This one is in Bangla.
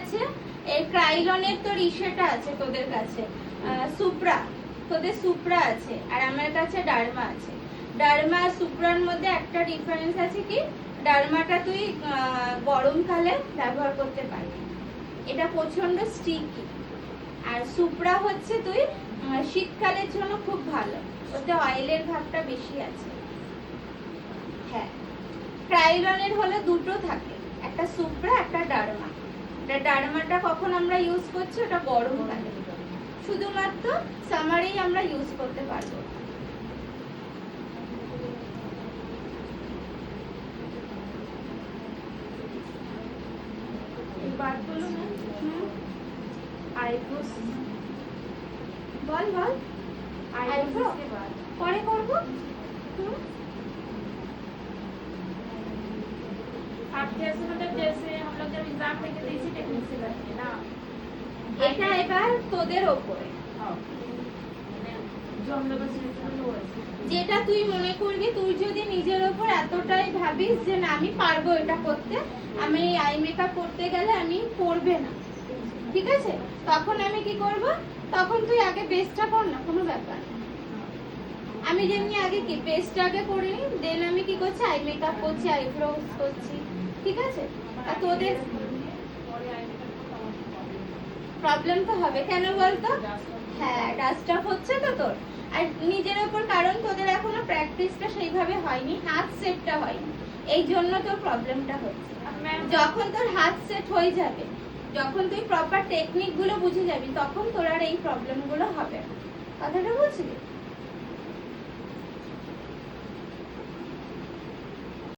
আছে, এই ক্রাইলনের তোর ইসেটা আছে তোদের কাছে, সুপ্রা, তোদের সুপ্রা আছে, আর আমার কাছে ডার্মা আছে। ডার্মা আর সুপ্রার মধ্যে একটা ডিফারেন্স আছে কি, ডার্মাটা তুই গরমকালে ব্যবহার করতে পারবি, এটা প্রচন্ড স্টিকি। আর সুপ্রা হচ্ছে তুই শীতকালের জন্য খুব ভালো, ওতে অয়েলের ভাবটা বেশি আছে। হ্যাঁ, ক্রাইলনের হলে দুটো থাকে, একটা সুপ্রা একটা ডার্মা। ডার্মাটা কখন আমরা ইউজ করছি, ওটা গরমকালে, শুধুমাত্র সামারেই আমরা ইউজ করতে পারবো। বল বল, আইব্রো পরে করবো। এটা এবার তোদের ওপরে, যেটা তুই মনে করবি। তুই যদি নিজের ওপর এতটাই ভাবিস যে না আমি পারবো এটা করতে, আমি আই মেকআপ করতে গেলে আমি করবে না, ঠিক আছে, তখন আমি কি করব, তখন তুই আগে বেসটা কর না, কোনো ব্যাপার না। আমি যেমনি আগে কি বেসটা আগে করে নিই, দেন আমি কি করছি আই মেকআপ করছি, আইব্রোজ করছি, ঠিক আছে। আর তোদের প্রবলেম তো হবে, কেন বলতো? হ্যাঁ, ডাস্ট আপ হচ্ছে তো তোর, আর নিজের উপর, কারণ তোদের এখনো প্র্যাকটিসটা সেইভাবে হয়নি, হাত সেটটা হয়নি, এই জন্য তোর প্রবলেমটা হচ্ছে। যখন তোর হাত সেট হয়ে যাবে, যখন তুই প্রপার টেকনিক গুলো বুঝে যাবি, তখন তোর আর এই প্রবলেম গুলো হবে। কথাটা বুঝলি?